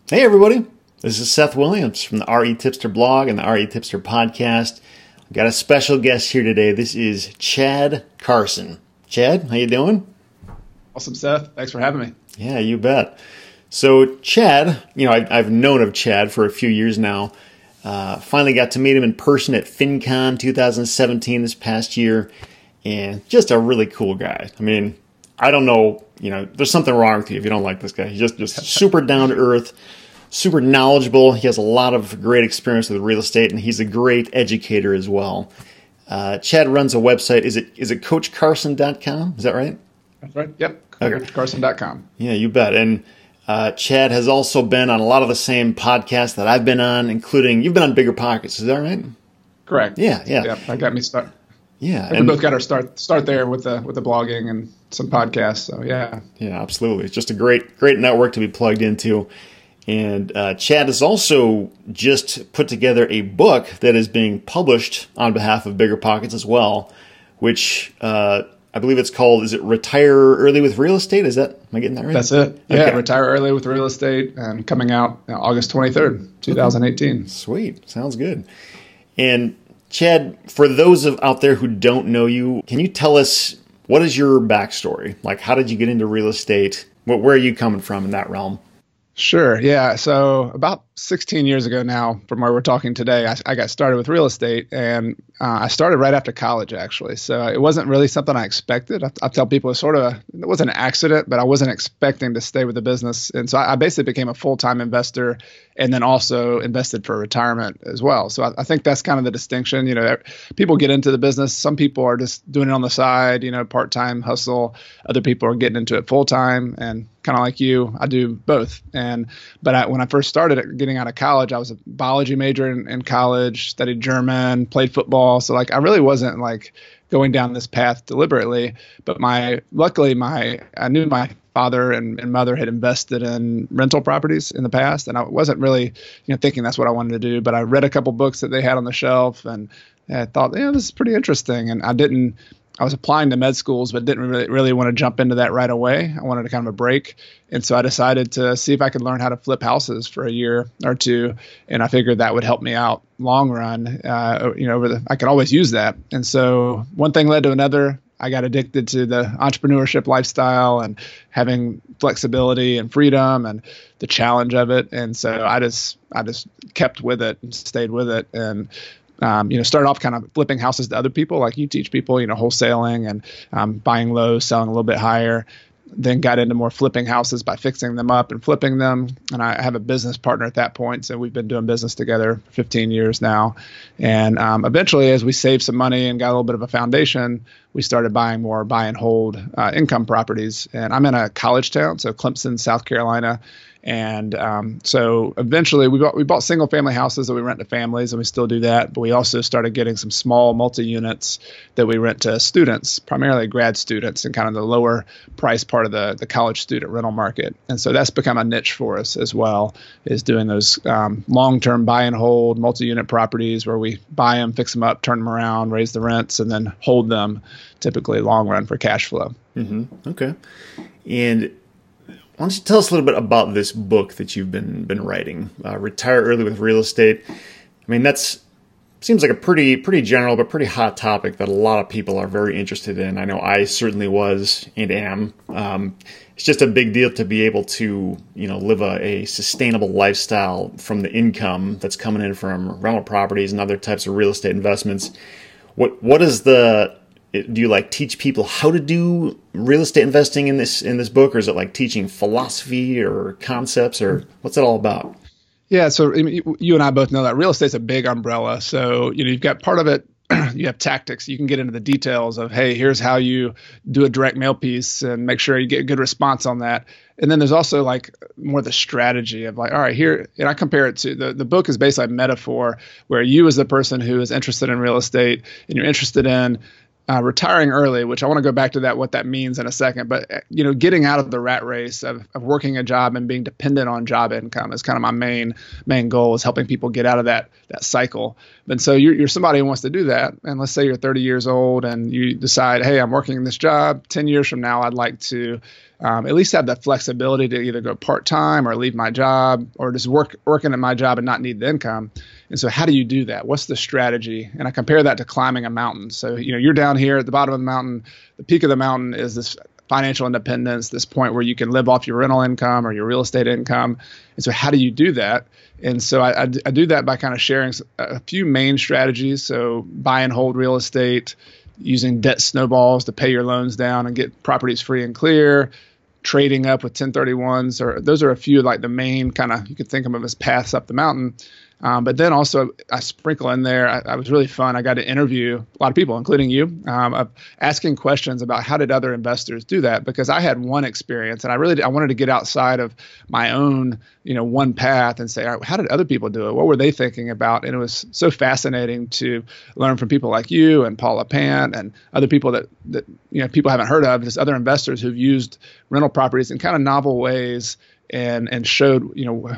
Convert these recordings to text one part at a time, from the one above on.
Hey everybody, this is Seth Williams from the RE Tipster blog and the RE Tipster podcast. I've got a special guest here today. This is Chad Carson. Chad, how you doing? Awesome, Seth. Thanks for having me. Yeah, you bet. So Chad, I've known of Chad for a few years now. Finally got to meet him in person at FinCon 2017 this past year, and just a really cool guy. I mean, I don't know, there's something wrong with you if you don't like this guy. He's just super down to earth, super knowledgeable. He has a lot of great experience with real estate, and he's a great educator as well. Chad runs a website. Is it CoachCarson.com? Is that right? That's right. Yep. CoachCarson.com. Yeah, you bet. And Chad has also been on a lot of the same podcasts that I've been on, including you've been on BiggerPockets. Is that right? Correct. Yeah. Yep. That got me started. Yeah, we both got our start there with the blogging and some podcasts. So yeah, absolutely. It's just a great network to be plugged into. And Chad has also just put together a book that is being published on behalf of BiggerPockets as well, which I believe it's called. Is it Retire Early with Real Estate? Am I getting that right? That's it. Yeah, okay. Retire Early with Real Estate, and coming out August 23rd, 2018. Okay. Sweet, sounds good. And Chad, for those out there who don't know you, can you tell us what is your backstory? Like, how did you get into real estate? Where are you coming from in that realm? Sure. Yeah. So about 16 years ago now, from where we're talking today, I got started with real estate, and I started right after college, actually. So it wasn't really something I expected. I tell people it was an accident, but I wasn't expecting to stay with the business. And so I basically became a full-time investor, and then also invested for retirement as well. So I think that's kind of the distinction. People get into the business. Some people are just doing it on the side, part-time hustle. Other people are getting into it full-time, and kind of like you, I do both. But when I first started getting out of college, I was a biology major in college, studied German, played football. So I really wasn't going down this path deliberately. But luckily I knew my father and mother had invested in rental properties in the past, and I wasn't really thinking that's what I wanted to do. But I read a couple books that they had on the shelf, and I thought, this is pretty interesting. And I was applying to med schools, but didn't really want to jump into that right away. I wanted kind of a break. And so I decided to see if I could learn how to flip houses for a year or two. And I figured that would help me out long run. I could always use that. And so one thing led to another. I got addicted to the entrepreneurship lifestyle and having flexibility and freedom and the challenge of it. And so I just kept with it and stayed with it. And started off kind of flipping houses to other people, like you teach people, wholesaling and buying low, selling a little bit higher. Then got into more flipping houses by fixing them up and flipping them. And I have a business partner at that point. So we've been doing business together for 15 years now. And eventually, as we saved some money and got a little bit of a foundation, we started buying more buy and hold income properties. And I'm in a college town, so Clemson, South Carolina. And so eventually we bought single family houses that we rent to families, and we still do that. But we also started getting some small multi-units that we rent to students, primarily grad students, and kind of the lower price part of the college student rental market. And so that's become a niche for us as well, is doing those long-term buy and hold multi-unit properties where we buy them, fix them up, turn them around, raise the rents, and then hold them, typically long run, for cash flow. Mm-hmm. Okay. And why don't you tell us a little bit about this book that you've been writing, Retire Early with Real Estate? I mean, seems like a pretty general but pretty hot topic that a lot of people are very interested in. I know I certainly was and am. It's just a big deal to be able to live a sustainable lifestyle from the income that's coming in from rental properties and other types of real estate investments. What is do you teach people how to do real estate investing in this book, or is it teaching philosophy or concepts, or what's it all about? Yeah, so you and I both know that real estate's a big umbrella. So you've got part of it. You have tactics. You can get into the details of, hey, here's how you do a direct mail piece and make sure you get a good response on that. And then there's also more the strategy of all right, here, and I compare it to the book is basically a metaphor where you, as the person who is interested in real estate and you're interested in retiring early, which I want to go back to what that means in a second. But, getting out of the rat race of working a job and being dependent on job income is kind of my main goal, is helping people get out of that cycle. And so you're somebody who wants to do that. And let's say you're 30 years old and you decide, hey, I'm working this job. 10 years from now, I'd like to at least have the flexibility to either go part-time or leave my job or just working at my job and not need the income. And so how do you do that? What's the strategy? And I compare that to climbing a mountain. So, you're down here at the bottom of the mountain. The peak of the mountain is this financial independence, this point where you can live off your rental income or your real estate income. And so how do you do that? And so I do that by kind of sharing a few main strategies. So buy and hold real estate, using debt snowballs to pay your loans down and get properties free and clear, trading up with 1031s, or those are a few like the main kind of, you could think of them as paths up the mountain. But then also I sprinkle in there, I was really fun. I got to interview a lot of people, including you, of asking questions about how did other investors do that? Because I had one experience and I wanted to get outside of my own, one path and say, all right, how did other people do it? What were they thinking about? And it was so fascinating to learn from people like you and Paula Pant and other people that people haven't heard of, just other investors who've used rental properties in kind of novel ways. And showed,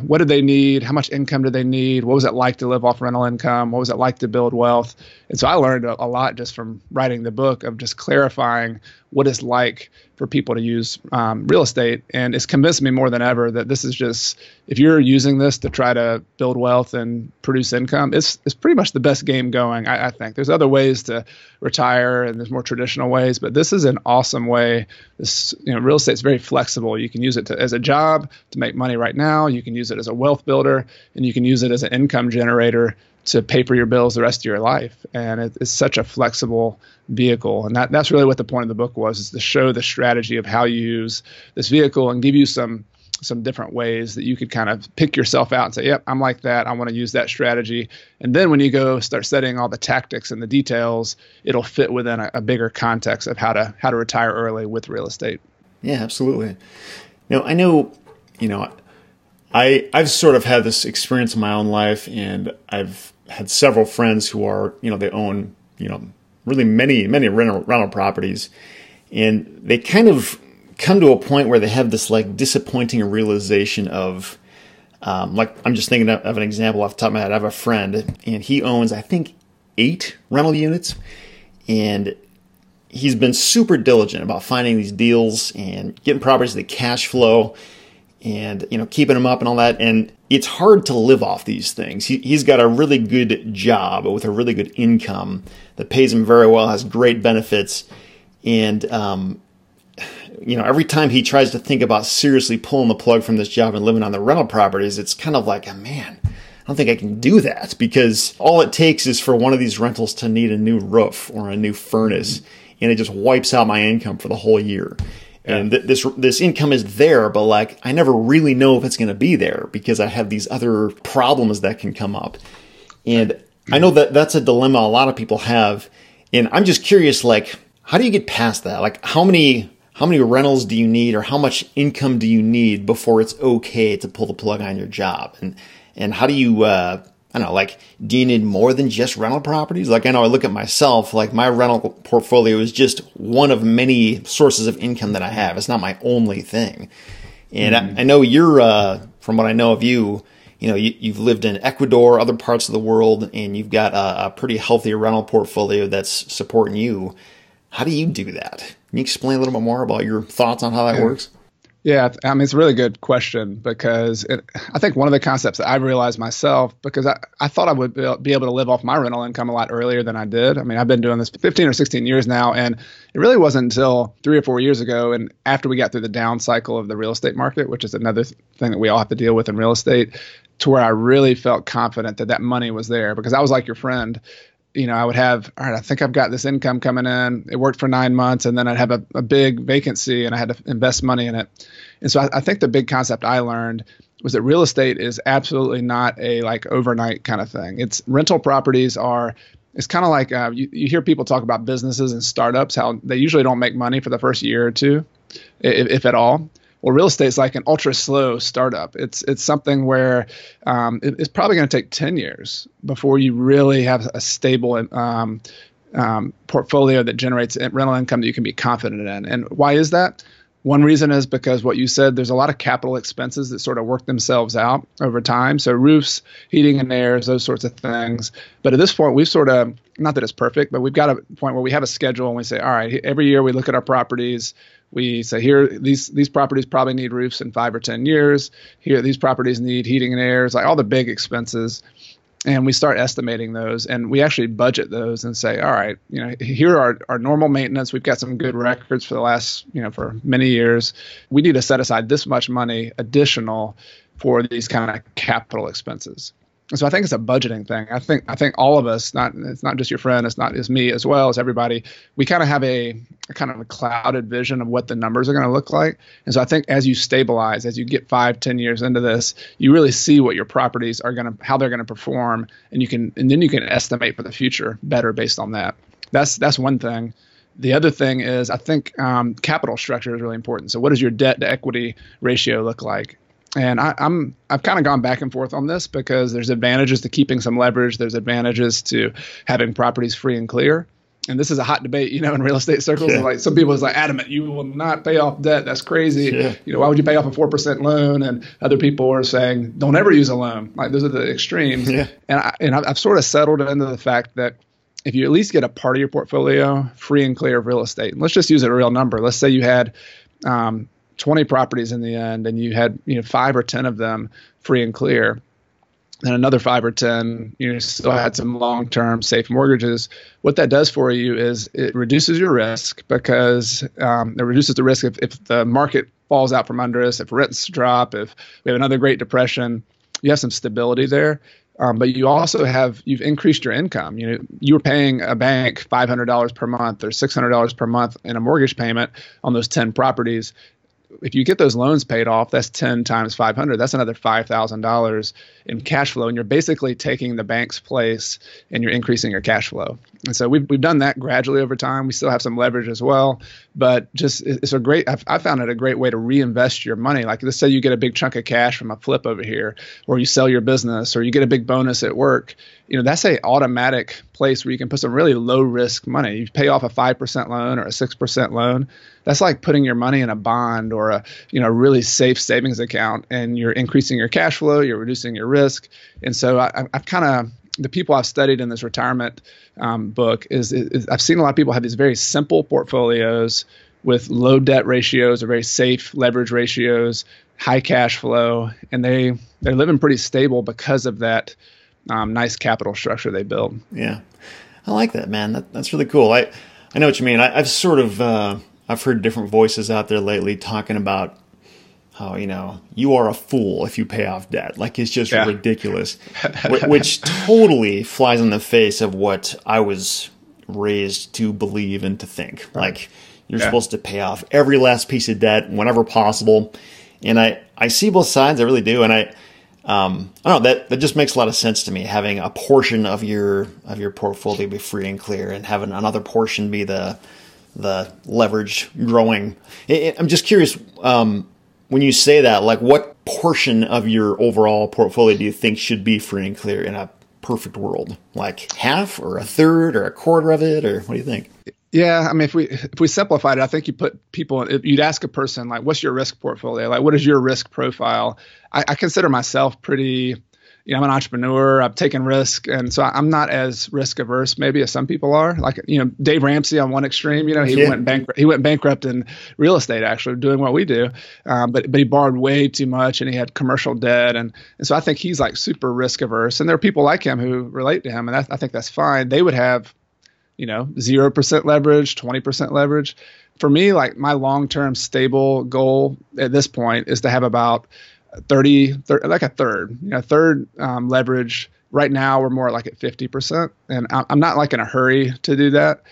what did they need? How much income did they need? What was it like to live off rental income? What was it like to build wealth? And so I learned a lot just from writing the book of just clarifying what it's like for people to use real estate. And it's convinced me more than ever that this is just, if you're using this to try to build wealth and produce income, it's pretty much the best game going, I think. There's other ways to retire and there's more traditional ways, but this is an awesome way. This, real estate's very flexible. You can use it as a job to make money right now. You can use it as a wealth builder, and you can use it as an income generator to pay for your bills the rest of your life. And it's such a flexible vehicle. And that's really what the point of the book was, is to show the strategy of how you use this vehicle and give you some different ways that you could kind of pick yourself out and say, yep, I'm like that. I want to use that strategy. And then when you go start studying all the tactics and the details, it'll fit within a bigger context of how to retire early with real estate. Yeah, absolutely. I know, I've sort of had this experience in my own life, and I've had several friends who are, they own, really many rental properties, and they kind of come to a point where they have this like disappointing realization of, like, I'm just thinking of an example off the top of my head. I have a friend, and he owns, I think, 8 rental units, and he's been super diligent about finding these deals and getting properties that cash flow and, keeping them up and all that. And it's hard to live off these things. He's got a really good job with a really good income that pays him very well, has great benefits. And, every time he tries to think about seriously pulling the plug from this job and living on the rental properties, it's kind of like, man, I don't think I can do that, because all it takes is for one of these rentals to need a new roof or a new furnace, and it just wipes out my income for the whole year. Yeah. And this income is there, but like I never really know if it's going to be there because I have these other problems that can come up. And I know that that's a dilemma a lot of people have. And I'm just curious, like, how do you get past that? Like, how many rentals do you need, or how much income do you need before it's okay to pull the plug on your job? And how do you, I don't know, like, do you need more than just rental properties? Like, I know I look at myself, like my rental portfolio is just one of many sources of income that I have. It's not my only thing. And I know you're, from what I know of you, you've lived in Ecuador, other parts of the world, and you've got a pretty healthy rental portfolio that's supporting you. How do you do that? Can you explain a little bit more about your thoughts on how that works? Yeah, I mean, it's a really good question, because I think one of the concepts that I realized myself, because I thought I would be able to live off my rental income a lot earlier than I did. I mean, I've been doing this 15 or 16 years now, and it really wasn't until 3 or 4 years ago, and after we got through the down cycle of the real estate market, which is another thing that we all have to deal with in real estate, to where I really felt confident that money was there. Because I was like your friend. I would have, all right, I think I've got this income coming in. It worked for 9 months, and then I'd have a big vacancy, and I had to invest money in it. And so I think the big concept I learned was that real estate is absolutely not a like overnight kind of thing. It's rental properties it's kind of like you hear people talk about businesses and startups, how they usually don't make money for the first year or two, if at all. Well, real estate is like an ultra slow startup. It's something where it's probably going to take 10 years before you really have a stable portfolio that generates rental income that you can be confident in. And why is that? One reason is because what you said, there's a lot of capital expenses that sort of work themselves out over time. So roofs, heating and airs, those sorts of things. But at this point, we've sort of, not that it's perfect, but we've got a point where we have a schedule and we say, all right, every year we look at our properties. We say here, these properties probably need roofs in 5 or 10 years. Here, these properties need heating and airs, like all the big expenses. And we start estimating those, and we actually budget those and say, all right, here are our normal maintenance. We've got some good records for the last, for many years. We need to set aside this much money additional for these kind of capital expenses. And so I think it's a budgeting thing. I think all of us, it's not just your friend, it's not just me as well as everybody. We kind of have a kind of a clouded vision of what the numbers are going to look like. And so I think as you stabilize, as you get 5, 10 years into this, you really see what your properties are how they're going to perform, and then you can estimate for the future better based on that. That's one thing. The other thing is I think capital structure is really important. So what does your debt to equity ratio look like? And I've kind of gone back and forth on this because there's advantages to keeping some leverage. There's advantages to having properties free and clear. And this is a hot debate, in real estate circles. Yeah. Like some people is like adamant, you will not pay off debt. That's crazy. Yeah. Why would you pay off a 4% loan? And other people are saying, don't ever use a loan. Like those are the extremes. Yeah. And I've sort of settled into the fact that if you at least get a part of your portfolio free and clear of real estate, and let's just use a real number. Let's say you had 20 properties in the end, and you had 5 or 10 of them free and clear, and another 5 or 10 still had some long-term safe mortgages. What that does for you is it reduces your risk because it reduces the risk if the market falls out from under us, if rents drop, if we have another Great Depression, you have some stability there. But you've increased your income. You were paying a bank $500 per month or $600 per month in a mortgage payment on those 10 properties. If you get those loans paid off, that's 10 times 500. That's another $5,000 in cash flow. And you're basically taking the bank's place and you're increasing your cash flow. And so we've done that gradually over time. We still have some leverage as well, but I found it a great way to reinvest your money. Like let's say you get a big chunk of cash from a flip over here, or you sell your business, or you get a big bonus at work. That's a automatic place where you can put some really low risk money. You pay off a 5% loan or a 6% loan. That's like putting your money in a bond or a really safe savings account, and you're increasing your cash flow, you're reducing your risk. And so I've kind of, the people I've studied in this retirement book is I've seen a lot of people have these very simple portfolios with low debt ratios or very safe leverage ratios, high cash flow, and they're living pretty stable because of that nice capital structure they build. Yeah, I like that, man. That's really cool. I know what you mean. I've sort of I've heard different voices out there lately talking about how, you are a fool if you pay off debt. Like it's just ridiculous, which totally flies in the face of what I was raised to believe and to think. Right. Like you're supposed to pay off every last piece of debt whenever possible. And I see both sides. I really do. And I don't know, that just makes a lot of sense to me, having a portion of your portfolio be free and clear and having another portion be the leverage growing. I'm just curious, when you say that, like what portion of your overall portfolio do you think should be free and clear in a perfect world? Like half or a third or a quarter of it, or what do you think? Yeah, I mean, if we simplified it, I think you'd ask a person like, what's your risk portfolio? Like, what is your risk profile? I consider myself pretty, I'm an entrepreneur. I've taken risk, and so I'm not as risk averse maybe as some people are. Like, Dave Ramsey on one extreme, he went bankrupt in real estate actually doing what we do, but he borrowed way too much and he had commercial debt, and so I think he's like super risk averse. And there are people like him who relate to him, and I think that's fine. They would have 0% leverage, 20% leverage. For me, like my long-term stable goal at this point is to have about 30 like a third leverage. Right now we're more like at 50%, and I'm not like in a hurry to do that.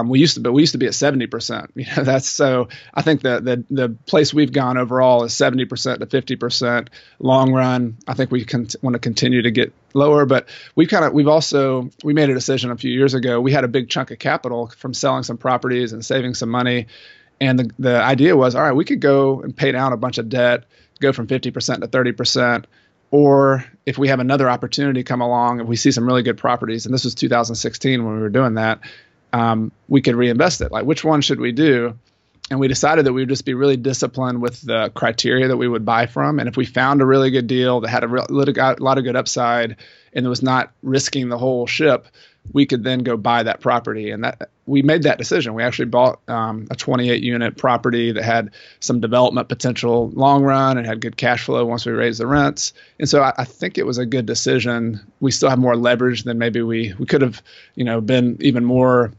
We used to be at 70%. That's so. I think the place we've gone overall is 70% to 50%. Long run, I think we want to continue to get lower, but we made a decision a few years ago. We had a big chunk of capital from selling some properties and saving some money, and the idea was, all right, we could go and pay down a bunch of debt, go from 50% to 30%. Or if we have another opportunity come along and we see some really good properties, and this was 2016 when we were doing that, we could reinvest it. Like, which one should we do? And we decided that we would just be really disciplined with the criteria that we would buy from. And if we found a really good deal that had a lot of good upside and it was not risking the whole ship, we could then go buy that property. And that we made that decision. We actually bought a 28 unit property that had some development potential long run and had good cash flow once we raised the rents. And so I think it was a good decision. We still have more leverage than maybe we could have, been even more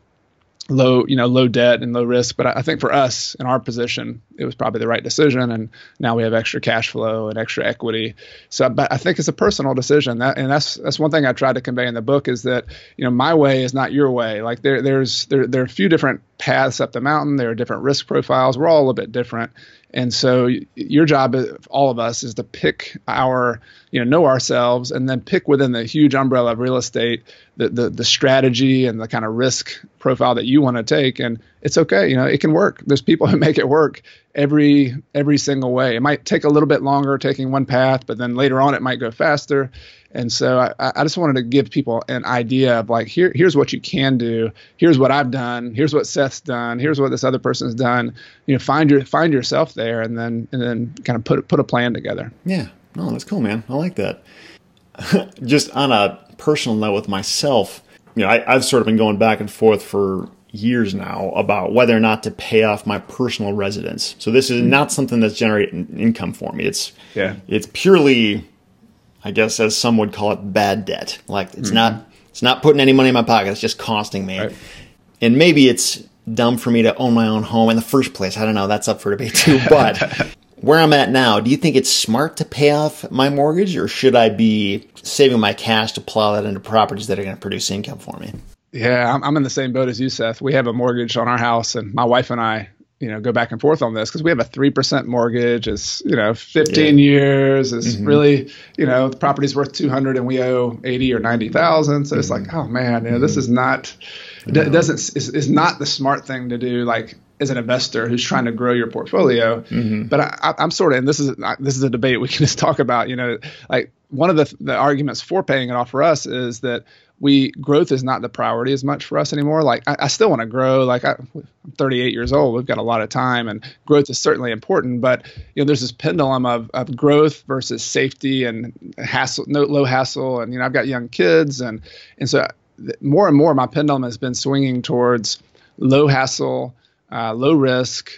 low debt and low risk. But I think for us in our position, it was probably the right decision. And now we have extra cash flow and extra equity. So, but I think it's a personal decision. That's one thing I tried to convey in the book is that, my way is not your way. Like there are a few different paths up the mountain. There are different risk profiles. We're all a little bit different. And so your job, all of us, is to pick know ourselves and then pick within the huge umbrella of real estate, the strategy and the kind of risk profile that you want to take. And it's okay. It can work. There's people who make it work every single way. It might take a little bit longer taking one path, but then later on it might go faster. And so I just wanted to give people an idea of like, here's what you can do. Here's what I've done. Here's what Seth's done. Here's what this other person's done. Find yourself there, and then kind of put a plan together. Yeah, no, that's cool, man. I like that. Just on a personal note with myself, I've sort of been going back and forth for years now about whether or not to pay off my personal residence. So this is not something that's generating income for me. It's purely, I guess, as some would call it, bad debt. Like it's not putting any money in my pocket. It's just costing me. Right. And maybe it's dumb for me to own my own home in the first place. I don't know. That's up for debate too. But where I'm at now, do you think it's smart to pay off my mortgage, or should I be saving my cash to plow that into properties that are going to produce income for me? Yeah, I'm in the same boat as you, Seth. We have a mortgage on our house, and my wife and I, go back and forth on this because we have a 3% mortgage. It's, 15 years. It's really, the property's worth 200 and we owe 80 or 90,000. So it's like, oh man, this is not, is not the smart thing to do. Like as an investor who's trying to grow your portfolio. But I'm sort of, and this is a debate we can just talk about, like one of the arguments for paying it off for us is that growth is not the priority as much for us anymore. Like I still want to grow. Like I'm 38 years old. We've got a lot of time, and growth is certainly important. But there's this pendulum of growth versus safety and hassle, low hassle. And I've got young kids, and so more and more my pendulum has been swinging towards low hassle, low risk,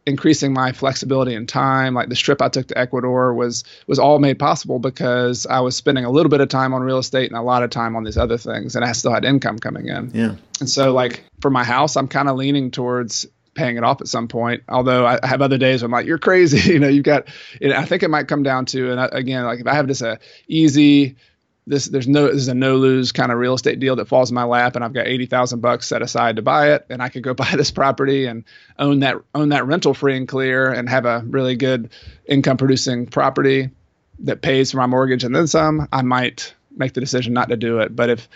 increasing my flexibility and time. Like the trip I took to Ecuador was all made possible because I was spending a little bit of time on real estate and a lot of time on these other things, and I still had income coming in. Yeah. And so like for my house, I'm kind of leaning towards paying it off at some point. Although I have other days where I'm like, you're crazy. You've got, I think it might come down to, and again, like if I have just a easy, this is a no lose kind of real estate deal that falls in my lap, and I've got $80,000 set aside to buy it, and I could go buy this property and own that rental free and clear and have a really good income producing property that pays for my mortgage and then some, I might make the decision not to do it. But if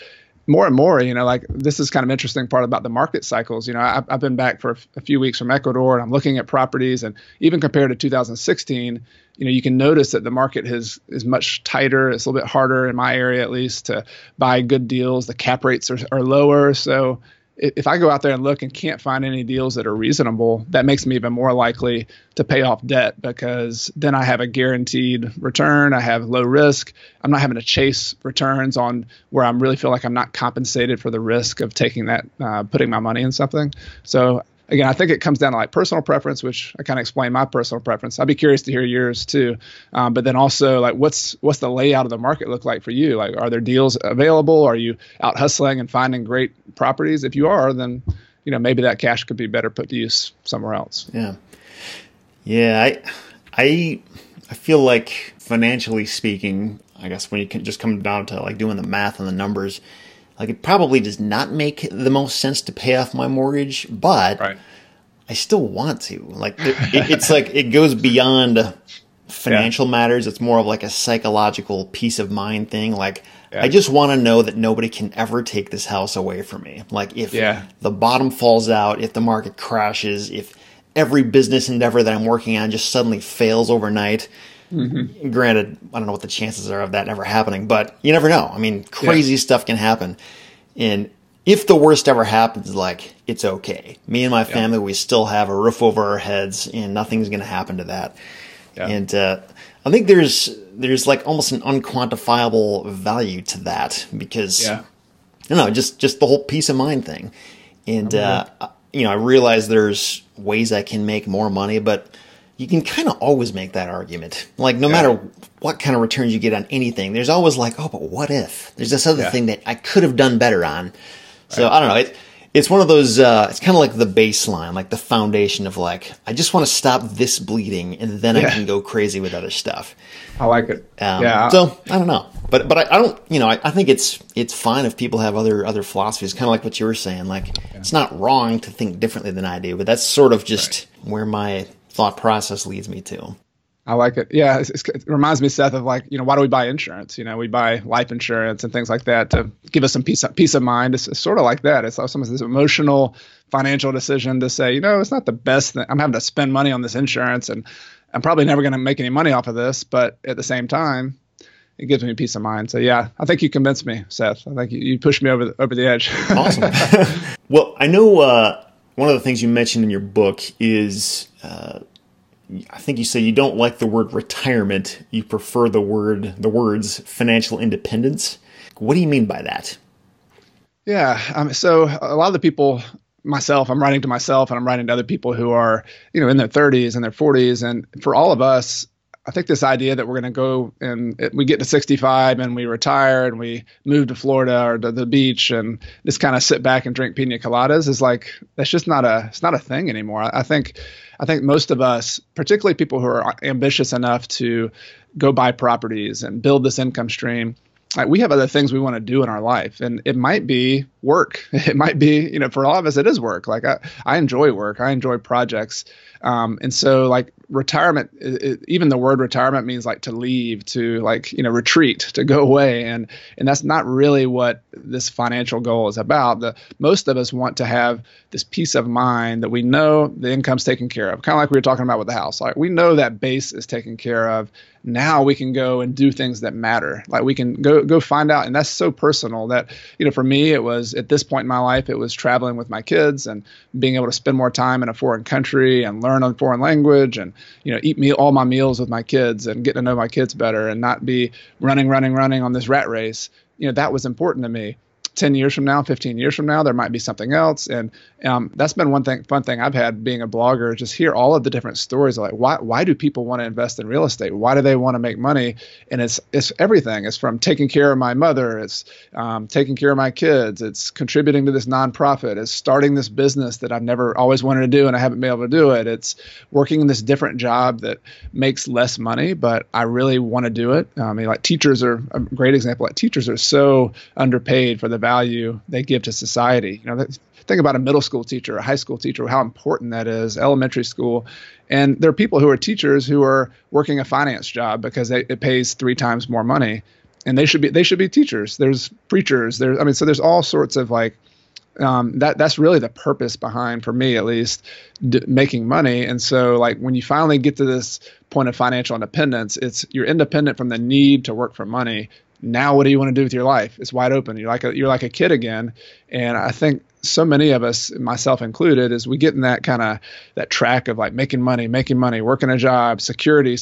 more and more, like this is kind of interesting part about the market cycles. I've been back for a few weeks from Ecuador, and I'm looking at properties, and even compared to 2016, you can notice that the market is much tighter. It's a little bit harder in my area, at least, to buy good deals. The cap rates are lower. So if I go out there and look and can't find any deals that are reasonable, that makes me even more likely to pay off debt, because then I have a guaranteed return. I have low risk. I'm not having to chase returns on where I really feel like I'm not compensated for the risk of taking that, putting my money in something. So again, I think it comes down to like personal preference, which I kind of explained my personal preference. I'd be curious to hear yours too. But then also like what's the layout of the market look like for you? Like, are there deals available? Are you out hustling and finding great properties? If you are, then, maybe that cash could be better put to use somewhere else. Yeah. Yeah. I feel like financially speaking, I guess when you can just come down to like doing the math and the numbers, like it probably does not make the most sense to pay off my mortgage, but right. I still want to. Like it's like it goes beyond financial matters. It's more of like a psychological peace of mind thing. Like I just want to know that nobody can ever take this house away from me. Like if the bottom falls out, if the market crashes, if every business endeavor that I'm working on just suddenly fails overnight. Granted, I don't know what the chances are of that ever happening, but you never know. I mean, crazy stuff can happen. And if the worst ever happens, like, it's okay. Me and my family, we still have a roof over our heads, and nothing's going to happen to that. Yeah. And I think there's like almost an unquantifiable value to that, because, just the whole peace of mind thing. And, I realize there's ways I can make more money, but you can kind of always make that argument. Like, no matter what kind of returns you get on anything, there's always like, oh, but what if? There's this other thing that I could have done better on. So I don't know. It's one of those, it's kind of like the baseline, like the foundation of like, I just want to stop this bleeding, and then I can go crazy with other stuff. I like it. So I don't know, but I don't, I think it's fine if people have other philosophies, kind of like what you were saying. Like, it's not wrong to think differently than I do, but that's sort of just where my thought process leads me to. I like it. Yeah, it reminds me, Seth, of like, why do we buy insurance? We buy life insurance and things like that to give us some peace of mind. It's sort of like that. It's almost this emotional, financial decision to say, it's not the best thing. I'm having to spend money on this insurance, and I'm probably never going to make any money off of this. But at the same time, it gives me peace of mind. So yeah, I think you convinced me, Seth. I think you pushed me over the edge. Awesome. Well, I know one of the things you mentioned in your book is. I think you say you don't like the word retirement. You prefer the words financial independence. What do you mean by that? Yeah. So a lot of the people, myself, I'm writing to myself, and I'm writing to other people who are, in their 30s and their 40s. And for all of us, I think this idea that we're going to go and we get to 65 and we retire and we move to Florida or to the beach and just kind of sit back and drink pina coladas is like, that's just it's not a thing anymore. I think most of us, particularly people who are ambitious enough to go buy properties and build this income stream, like, we have other things we want to do in our life, and it might be work. It might be, for all of us, it is work. Like, I enjoy work. I enjoy projects. And so like retirement, even the word retirement means like to leave, to like, retreat, to go away. And that's not really what this financial goal is about. Most of us want to have this peace of mind that we know the income's taken care of, kind of like we were talking about with the house. Like, we know that base is taken care of. Now we can go and do things that matter. Like, we can go find out. And that's so personal that, for me, it was at this point in my life, it was traveling with my kids and being able to spend more time in a foreign country and learn a foreign language and, eat all my meals with my kids and get to know my kids better and not be running on this rat race. That was important to me. 10 years from now, 15 years from now, there might be something else. And that's been fun thing I've had being a blogger, just hear all of the different stories of like, why do people want to invest in real estate? Why do they want to make money? And it's everything. It's from taking care of my mother. It's taking care of my kids. It's contributing to this nonprofit. It's starting this business that I've never always wanted to do and I haven't been able to do it. It's working in this different job that makes less money, but I really want to do it. I mean, like, teachers are a great example. Like, teachers are so underpaid for the value they give to society. Think about a middle school teacher, a high school teacher, how important that is, elementary school. And there are people who are teachers who are working a finance job because it pays 3 times more money, and they should be teachers. There's preachers. So there's all sorts of like, that's really the purpose behind, for me at least, making money. And so like, when you finally get to this point of financial independence, you're independent from the need to work for money. Now, what do you want to do with your life? It's wide open. You're like a kid again. And I think so many of us, myself included, is we get in that kind of that track of like making money, working a job, security,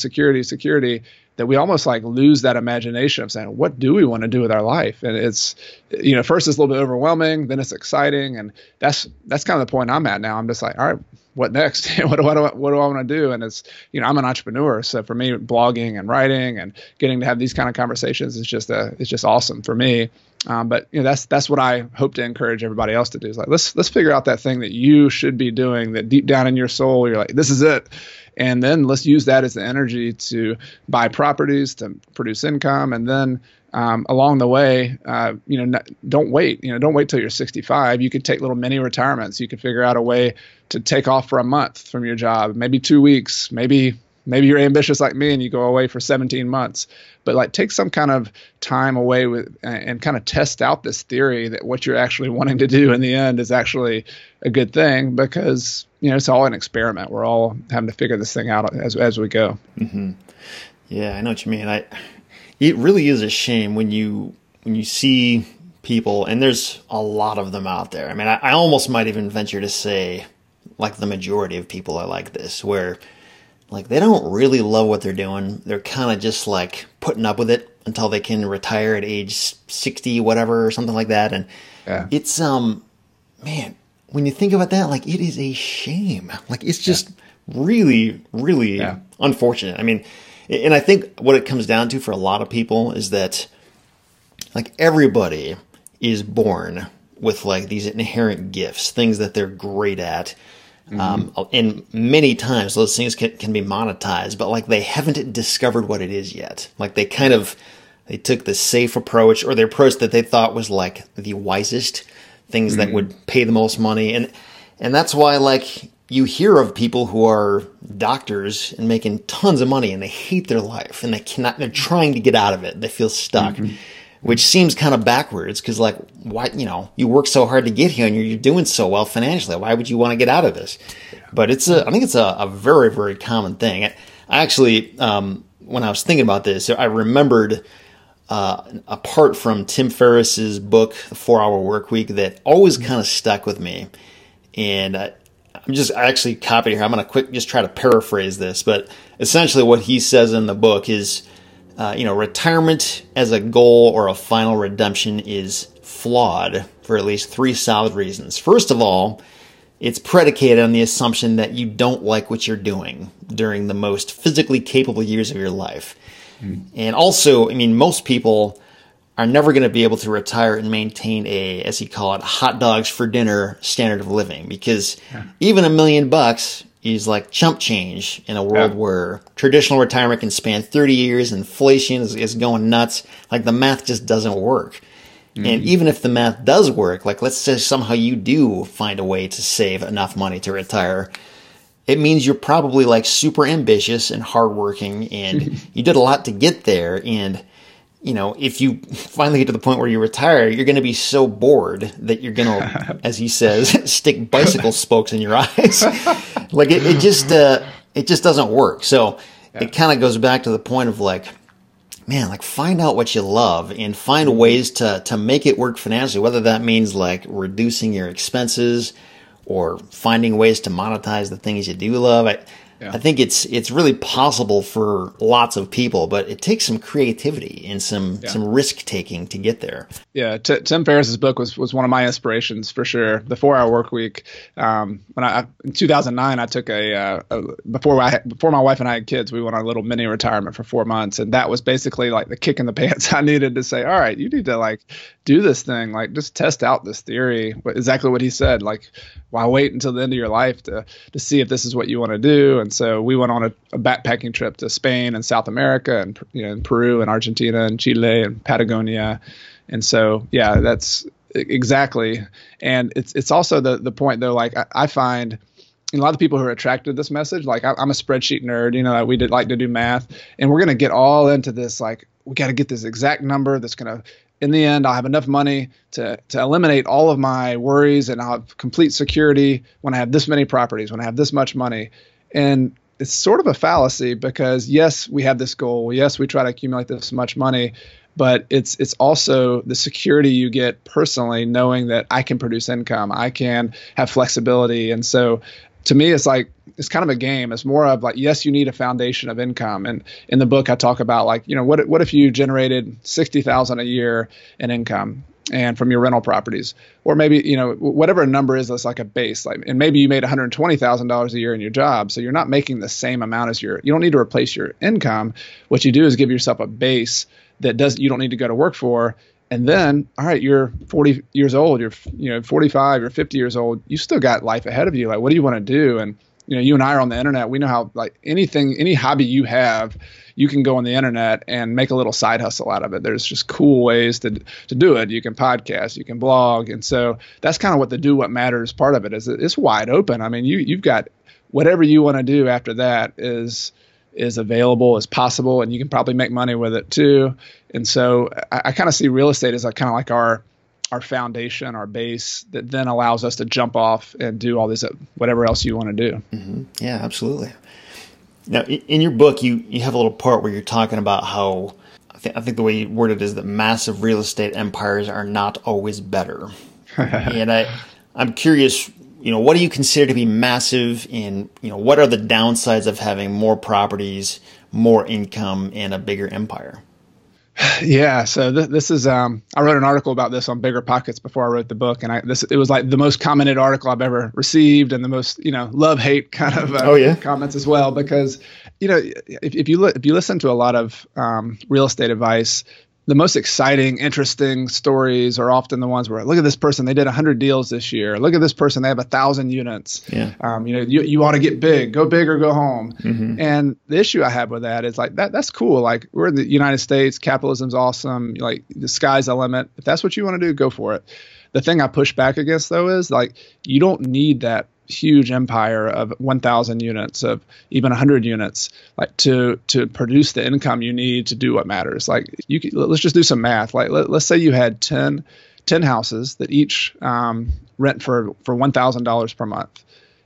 that we almost like lose that imagination of saying, what do we want to do with our life? And it's, first it's a little bit overwhelming, then it's exciting. And that's kind of the point I'm at now. I'm just like, all right, what next? What do I want to do? And it's, I'm an entrepreneur. So for me, blogging and writing and getting to have these kind of conversations is it's just awesome for me. But that's what I hope to encourage everybody else to do, is like, let's figure out that thing that you should be doing, that deep down in your soul, you're like, this is it. And then let's use that as the energy to buy properties, to produce income. And then along the way, don't wait. Don't wait till you're 65. You could take little mini retirements. You could figure out a way to take off for a month from your job, maybe 2 weeks, maybe you're ambitious like me and you go away for 17 months. But like, take some kind of time away and kind of test out this theory that what you're actually wanting to do in the end is actually a good thing, because it's all an experiment. We're all having to figure this thing out as we go. Mm-hmm. Yeah, I know what you mean. It really is a shame when you see people, and there's a lot of them out there. I mean, I almost might even venture to say, like, the majority of people are like this, where, like, they don't really love what they're doing. They're kind of just, like, putting up with it until they can retire at age 60, whatever, or something like that. And it's, man, when you think about that, like, it is a shame. Like, it's just really, really unfortunate. I mean, and I think what it comes down to for a lot of people is that, like, everybody is born with, like, these inherent gifts, things that they're great at. And many times those things can be monetized, but, like, they haven't discovered what it is yet. Like, they took the safe approach, or the approach that they thought was, like, the wisest, things that would pay the most money. And that's why, like, you hear of people who are doctors and making tons of money, and they hate their life, and they're trying to get out of it. They feel stuck, which seems kind of backwards, because, like, why, you work so hard to get here and you're doing so well financially. Why would you want to get out of this? But I think it's a very, very common thing. I actually, when I was thinking about this, I remembered a part from Tim Ferriss's book, The 4-Hour Workweek, that always kind of stuck with me. And I actually copied it here. I'm going to just try to paraphrase this, but essentially what he says in the book is, retirement as a goal or a final redemption is flawed for at least 3 solid reasons. First of all, it's predicated on the assumption that you don't like what you're doing during the most physically capable years of your life. And also, I mean, most people are never going to be able to retire and maintain a, as he call it, hot dogs for dinner standard of living, because even $1 million is like chump change in a world where traditional retirement can span 30 years. Inflation is going nuts. Like, the math just doesn't work. And even if the math does work, like, let's say somehow you do find a way to save enough money to retire, it means you're probably, like, super ambitious and hardworking, and you did a lot to get there. And, if you finally get to the point where you retire, you're going to be so bored that you're going to, as he says, stick bicycle spokes in your eyes. Like, it just doesn't work. So it kind of goes back to the point of, like, man, like, find out what you love and find ways to make it work financially, whether that means, like, reducing your expenses or finding ways to monetize the things you do love. I think it's really possible for lots of people, but it takes some creativity and some risk taking to get there. Yeah, Tim Ferriss's book was one of my inspirations for sure. The 4-Hour Workweek. In 2009, I took before my wife and I had kids, we went on a little mini retirement for 4 months, and that was basically like the kick in the pants I needed to say, all right, you need to, like, do this thing, like, just test out this theory. Exactly what he said, like, why wait until the end of your life to see if this is what you want to do? And so we went on a backpacking trip to Spain and South America, and in Peru and Argentina and Chile and Patagonia. And so, that's exactly. And it's also the point, though, like, I find a lot of people who are attracted to this message, like, I'm a spreadsheet nerd, we like to do math, and we're going to get all into this, like, we got to get this exact number that's going to, in the end, I'll have enough money to eliminate all of my worries, and I'll have complete security when I have this many properties, when I have this much money. And it's sort of a fallacy, because yes, we have this goal. Yes, we try to accumulate this much money, but it's also the security you get personally, knowing that I can produce income, I can have flexibility. And so to me, it's like, it's kind of a game. It's more of like, yes, you need a foundation of income. And in the book, I talk about, like, what if you generated $60,000 a year in income and from your rental properties, or maybe, whatever a number is, that's like a base, like, and maybe you made $120,000 a year in your job. So you're not making the same amount as you don't need to replace your income. What you do is give yourself a base that you don't need to go to work for. And then, all right, you're 40 years old, you're 45, you're 50 years old, you still got life ahead of you. Like, what do you want to do? And, you and I are on the internet. We know how, like, any hobby you have, you can go on the internet and make a little side hustle out of it. There's just cool ways to do it. You can podcast, you can blog. And so that's kind of what the do what matters part of it is. It's wide open. I mean, you've got whatever you want to do after that is available, is possible, and you can probably make money with it too. And so I kind of see real estate as kind of like our foundation, our base, that then allows us to jump off and do all this, whatever else you want to do. Mm-hmm. Yeah, absolutely. Now, in your book, you have a little part where you're talking about how I think the way you word it is that massive real estate empires are not always better. And I'm curious, what do you consider to be massive, and, what are the downsides of having more properties, more income, and a bigger empire? Yeah, so this is I wrote an article about this on BiggerPockets before I wrote the book, and it was like the most commented article I've ever received, and the most love-hate kind of comments as well, because if you listen to a lot of real estate advice, the most exciting, interesting stories are often the ones where, look at this person, they did 100 deals this year. Look at this person, they have 1,000 units. Yeah. You ought to get big, go big or go home. Mm-hmm. And the issue I have with that is like that's cool. Like, we're in the United States, capitalism's awesome. Like, the sky's the limit. If that's what you want to do, go for it. The thing I push back against, though, is like, you don't need that huge empire of 1,000 units, of even 100 units, like to produce the income you need to do what matters. Like, let's just do some math. Like, let's say you had 10 houses that each rent for $1,000 per month,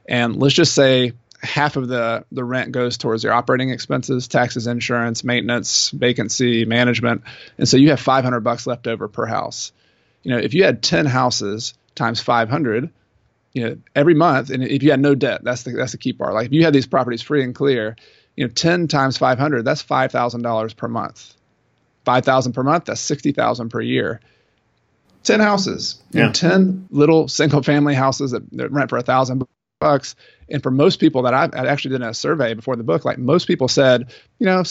and let's just say half of the rent goes towards your operating expenses, taxes, insurance, maintenance, vacancy, management, and so you have $500 left over per house. If you had 10 houses times 500. Every month, and if you had no debt, that's the key part. Like, if you had these properties free and clear, 10 times 500, that's $5,000 per month. 5,000 per month, that's 60,000 per year. 10 houses, 10 little single family houses that rent for $1,000. And for most people that I actually did a survey before the book, like, most people said, 50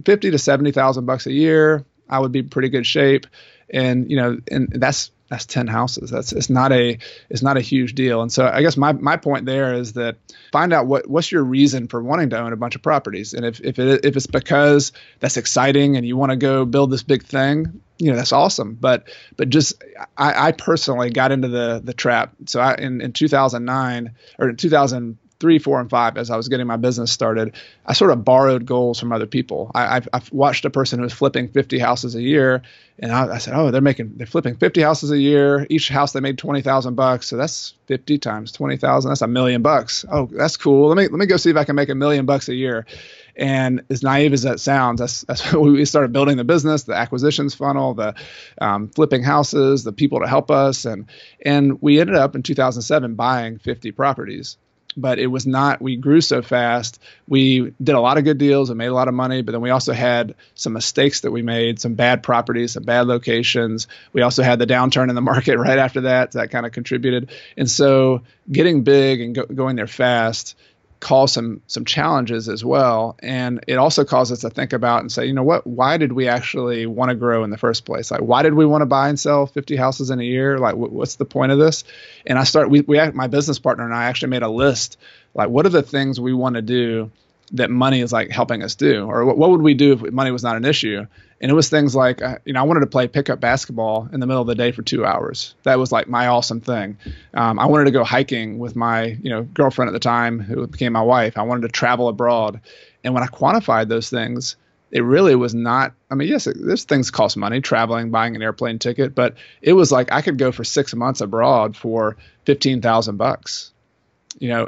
to 70,000 bucks a year, I would be in pretty good shape. And, and that's 10 houses. It's not a huge deal. And so I guess my point there is that find out what's your reason for wanting to own a bunch of properties. And if it's because that's exciting and you want to go build this big thing, that's awesome. But just I personally got into the trap. So in 2009 or in 2003, 4, and 5, as I was getting my business started, I sort of borrowed goals from other people. I've watched a person who was flipping 50 houses a year, and I said, oh, they're flipping 50 houses a year. Each house they made $20,000, so that's 50 times 20,000. That's $1 million. Oh, that's cool. Let me go see if I can make $1 million a year. And as naive as that sounds, that's when we started building the business, the acquisitions funnel, the flipping houses, the people to help us, and we ended up in 2007 buying 50 properties. But it was not, we grew so fast. We did a lot of good deals and made a lot of money, but then we also had some mistakes that we made, some bad properties, some bad locations. We also had the downturn in the market right after that. That kind of contributed. And so getting big and going there fast caused some challenges as well. And it also caused us to think about and say, why did we actually want to grow in the first place? Like, why did we want to buy and sell 50 houses in a year? Like, what's the point of this? And my business partner and I actually made a list, like, what are the things we want to do that money is like helping us do? Or what would we do if money was not an issue? And it was things like, I wanted to play pickup basketball in the middle of the day for 2 hours. That was like my awesome thing. I wanted to go hiking with my, girlfriend at the time, who became my wife. I wanted to travel abroad. And when I quantified those things, it really was not, yes, those things cost money, traveling, buying an airplane ticket, but it was like I could go for 6 months abroad for $15,000,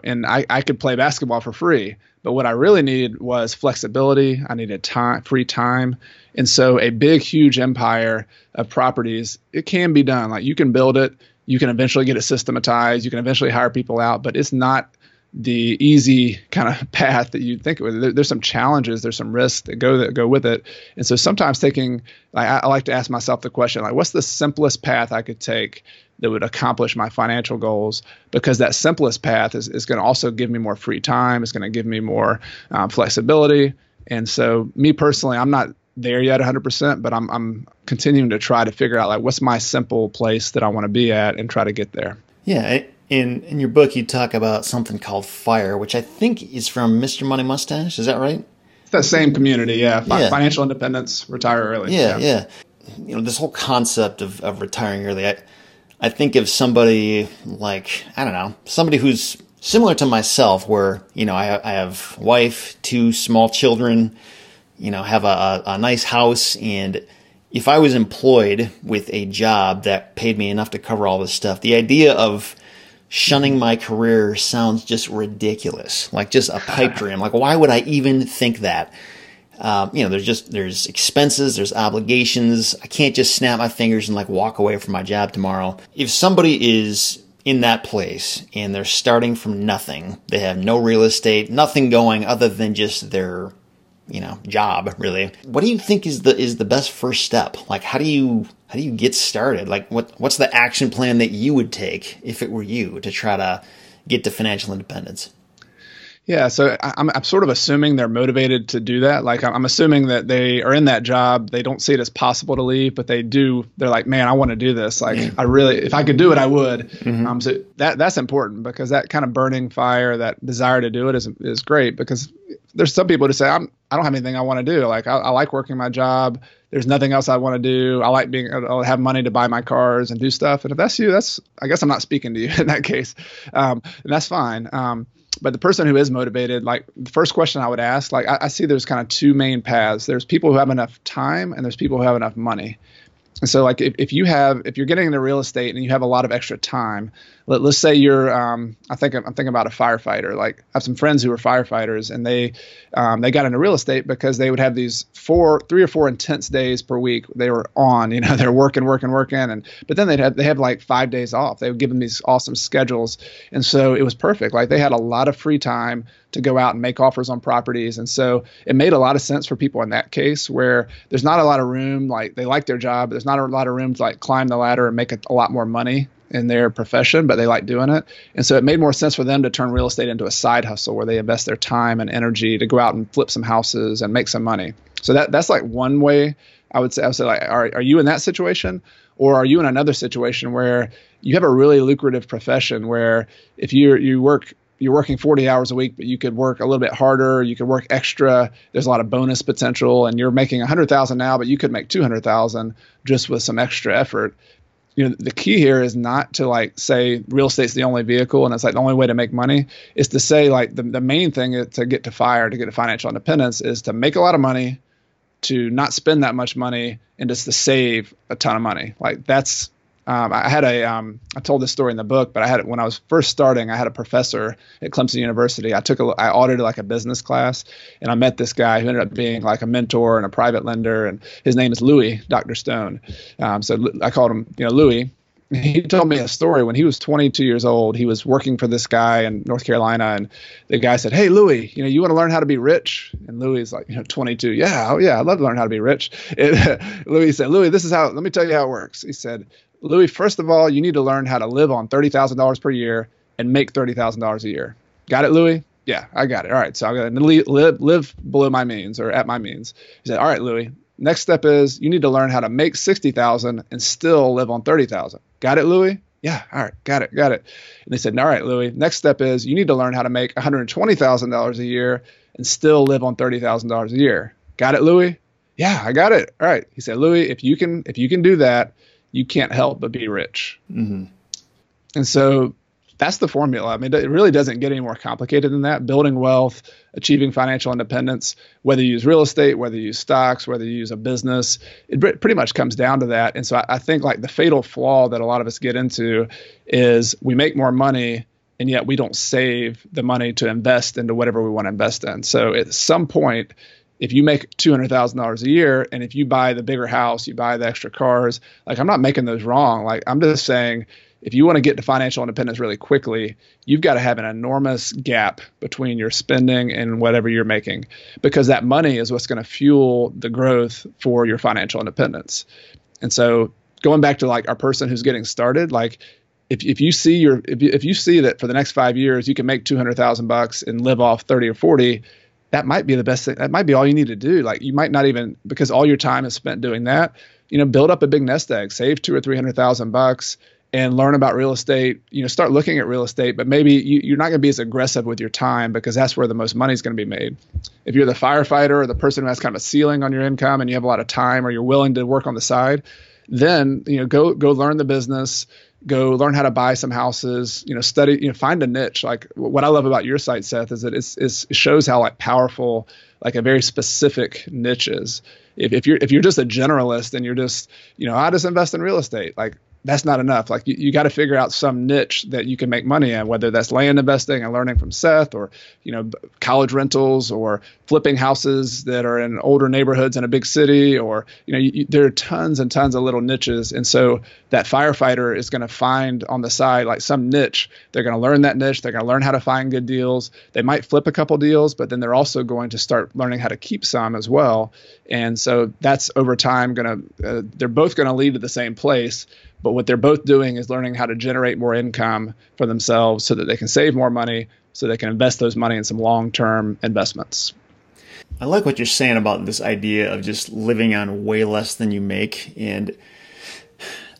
and I could play basketball for free. But what I really needed was flexibility. I needed free time. And so a big, huge empire of properties, it can be done. Like, you can build it. You can eventually get it systematized. You can eventually hire people out, but it's not the easy kind of path that you think it would. There's some challenges. There's some risks that go with it. And so sometimes I like to ask myself the question, like, what's the simplest path I could take that would accomplish my financial goals? Because that simplest path is going to also give me more free time. It's going to give me more flexibility. And so me personally, I'm not there yet 100%, but I'm continuing to try to figure out, like, what's my simple place that I want to be at and try to get there. Yeah. In your book, you talk about something called FIRE, which I think is from Mr. Money Mustache. Is that right? It's that same community. Yeah. Financial independence, retire early. Yeah. This whole concept of retiring early, I think of somebody like, somebody who's similar to myself, where, I have wife, 2 small children, have a nice house. And if I was employed with a job that paid me enough to cover all this stuff, the idea of shunning my career sounds just ridiculous, like just a pipe dream. Like, why would I even think that? There's expenses, there's obligations. I can't just snap my fingers and like walk away from my job tomorrow. If somebody is in that place and they're starting from nothing, they have no real estate, nothing going other than just their, job, really. What do you think is the best first step? Like, how do you get started? Like, what's the action plan that you would take if it were you to try to get to financial independence? Yeah, so I'm sort of assuming they're motivated to do that. Like I'm assuming that they are in that job. They don't see it as possible to leave, but they do. They're like, man, I want to do this. Like if I could do it, I would. Mm-hmm. So that's important because that kind of burning fire, that desire to do it is great, because there's some people who say, I don't have anything I want to do. Like I like working my job. There's nothing else I want to do. I like I'll have money to buy my cars and do stuff. And if that's you, I guess I'm not speaking to you in that case. And that's fine. But the person who is motivated, like the first question I would ask, like I see there's kind of two main paths. There's people who have enough time and there's people who have enough money. And so like if you're getting into real estate and you have a lot of extra time, let's say you're, I'm thinking about a firefighter. Like I have some friends who are firefighters, and they got into real estate because they would have these 3 or 4 intense days per week. They were on, they're working. But then they have like 5 days off. They would give them these awesome schedules. And so it was perfect. Like they had a lot of free time to go out and make offers on properties. And so it made a lot of sense for people in that case, where there's not a lot of room. Like they like their job, but there's not a lot of room to like climb the ladder and make a lot more money in their profession, but they like doing it. And so it made more sense for them to turn real estate into a side hustle where they invest their time and energy to go out and flip some houses and make some money. So that's like one way I would say like, are you in that situation? Or are you in another situation where you have a really lucrative profession where if you're working 40 hours a week, but you could work a little bit harder, you could work extra, there's a lot of bonus potential, and you're making $100,000 now, but you could make $200,000 just with some extra effort. The key here is not to like say real estate's the only vehicle and it's like the only way to make money. Is to say like the main thing to get to financial independence is to make a lot of money, to not spend that much money, and just to save a ton of money. Like that's, I told this story in the book, but when I was first starting, I had a professor at Clemson University. I audited like a business class, and I met this guy who ended up being like a mentor and a private lender. And his name is Louis, Dr. Stone. So I called him, Louis. He told me a story when he was 22 years old. He was working for this guy in North Carolina, and the guy said, "Hey, Louis, you want to learn how to be rich?" And Louis is like, 22. Yeah, oh yeah, I'd love to learn how to be rich. Louis said, "Louis, let me tell you how it works." He said, "Louis, first of all, you need to learn how to live on $30,000 per year and make $30,000 a year. Got it, Louis?" "Yeah, I got it. All right, so I'm going to live below my means or at my means." He said, "All right, Louis, next step is you need to learn how to make $60,000 and still live on $30,000. Got it, Louis?" "Yeah, all right, got it. And they said, "All right, Louis, next step is you need to learn how to make $120,000 a year and still live on $30,000 a year. Got it, Louis?" "Yeah, I got it. All right." He said, "Louis, if you can do that, you can't help but be rich." Mm-hmm. And so that's the formula. I mean, it really doesn't get any more complicated than that. Building wealth, achieving financial independence, whether you use real estate, whether you use stocks, whether you use a business, it pretty much comes down to that. And so I think like the fatal flaw that a lot of us get into is we make more money and yet we don't save the money to invest into whatever we want to invest in. So at some point, if you make $200,000 a year and if you buy the bigger house, you buy the extra cars, like I'm not making those wrong. Like I'm just saying, if you want to get to financial independence really quickly, you've got to have an enormous gap between your spending and whatever you're making, because that money is what's going to fuel the growth for your financial independence. And so going back to like our person who's getting started, like if you see that for the next 5 years, you can make $200,000 and live off 30 or 40, that might be the best thing. That might be all you need to do. Like you might not even, because all your time is spent doing that, build up a big nest egg, save $200,000 or $300,000 and learn about real estate, start looking at real estate, but maybe you're not going to be as aggressive with your time because that's where the most money is going to be made. If you're the firefighter or the person who has kind of a ceiling on your income and you have a lot of time or you're willing to work on the side, then, go learn the business, go learn how to buy some houses, study, find a niche. Like what I love about your site, Seth, is that it shows how like powerful, like a very specific niche is. If you're just a generalist and you're just, I just invest in real estate, like that's not enough. Like you got to figure out some niche that you can make money in, whether that's land investing and learning from Seth, or, college rentals, or flipping houses that are in older neighborhoods in a big city, or, there are tons and tons of little niches. And so that firefighter is going to find on the side, like some niche. They're going to learn that niche. They're going to learn how to find good deals. They might flip a couple deals, but then they're also going to start learning how to keep some as well. And so that's over time they're both going to lead to the same place. But what they're both doing is learning how to generate more income for themselves so that they can save more money, so they can invest those money in some long-term investments. I like what you're saying about this idea of just living on way less than you make. And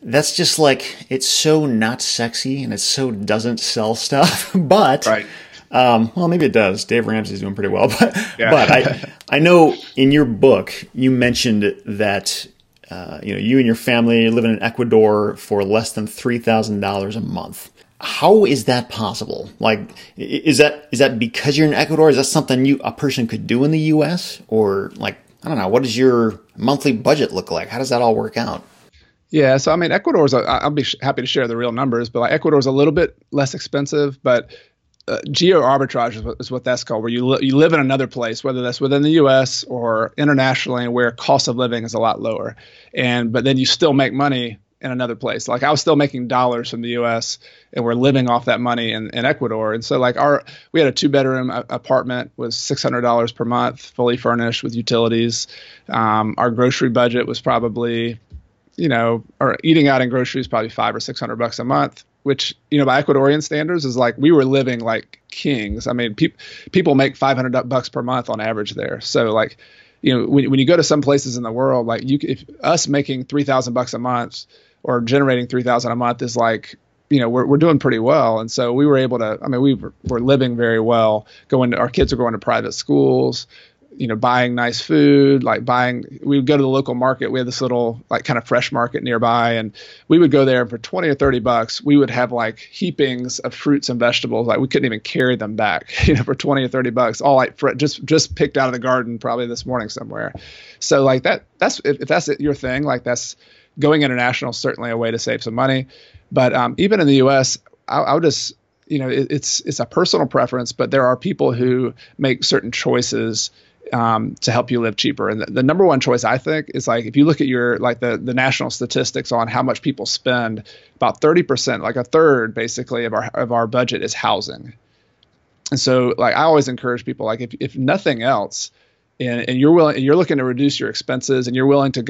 that's just like, it's so not sexy and it so doesn't sell stuff. But, right. Well, maybe it does. Dave Ramsey's doing pretty well. But, yeah. but I know in your book, you mentioned that you and your family live in Ecuador for less than $3,000 a month. How is that possible? Like, is that because you're in Ecuador? Is that something a person could do in the U.S.? Or, like, I don't know, what does your monthly budget look like? How does that all work out? Yeah, so I mean, I'll be happy to share the real numbers, but like Ecuador's a little bit less expensive, but geo arbitrage is what that's called, where you live in another place, whether that's within the U.S. or internationally, where cost of living is a lot lower, but then you still make money in another place. Like I was still making dollars from the U.S. and we're living off that money in Ecuador. And so like we had a 2-bedroom apartment with $600 per month, fully furnished with utilities. Our grocery budget was probably, or eating out in groceries probably $500 or $600 a month, which, by Ecuadorian standards is like, we were living like kings. I mean, people make $500 per month on average there. So like, when you go to some places in the world, like if us making $3,000 a month or generating $3,000 a month is like, we're doing pretty well. And so we were able to, we were living very well. Our kids are going to private schools, buying nice food, we would go to the local market. We had this little like kind of fresh market nearby, and we would go there, and for 20 or $30, we would have like heapings of fruits and vegetables. Like we couldn't even carry them back, for 20 or $30, all like just picked out of the garden probably this morning somewhere. So like that's if that's your thing, like that's going international is certainly a way to save some money. But even in the U.S., I would just, it's a personal preference, but there are people who make certain choices to help you live cheaper. And the number one choice, I think, is like, if you look at the national statistics on how much people spend, about 30%, like a third basically of our budget is housing. And so like, I always encourage people, like if nothing else, and you're looking to reduce your expenses, and you're willing to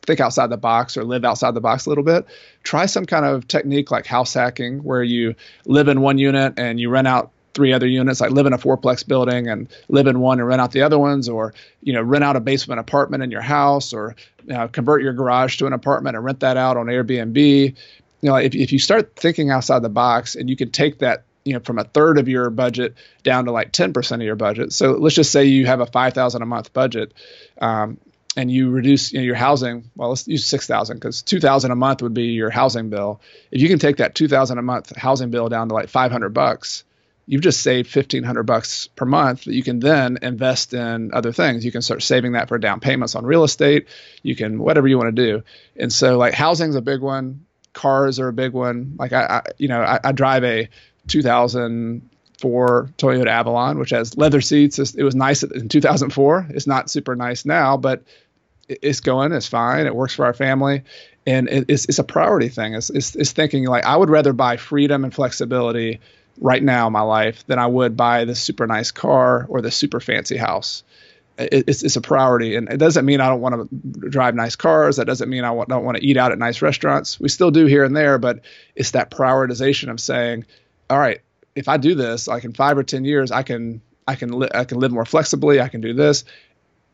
think outside the box or live outside the box a little bit, try some kind of technique like house hacking, where you live in one unit and you rent out 3 other units, like live in a 4-plex building and live in one and rent out the other ones, or, rent out a basement apartment in your house, or convert your garage to an apartment and rent that out on Airbnb. If you start thinking outside the box, and you can take that, from a third of your budget down to like 10% of your budget. So let's just say you have a $5,000 a month budget, and you reduce your housing. Well, let's use $6,000, because $2,000 a month would be your housing bill. If you can take that $2,000 a month housing bill down to like $500, you've just saved $1,500 per month that you can then invest in other things. You can start saving that for down payments on real estate. You can, whatever you want to do. And so like housing's a big one. Cars are a big one. Like I drive a 2004 Toyota Avalon, which has leather seats. It was nice in 2004. It's not super nice now, but it's fine. It works for our family. And it's a priority thing. It's thinking like, I would rather buy freedom and flexibility right now in my life than I would buy the super nice car or the super fancy house. It's a priority. And it doesn't mean I don't want to drive nice cars. That doesn't mean I don't want to eat out at nice restaurants. We still do here and there, but it's that prioritization of saying, all right, if I do this, like in 5 or 10 years, I can live more flexibly. I can do this.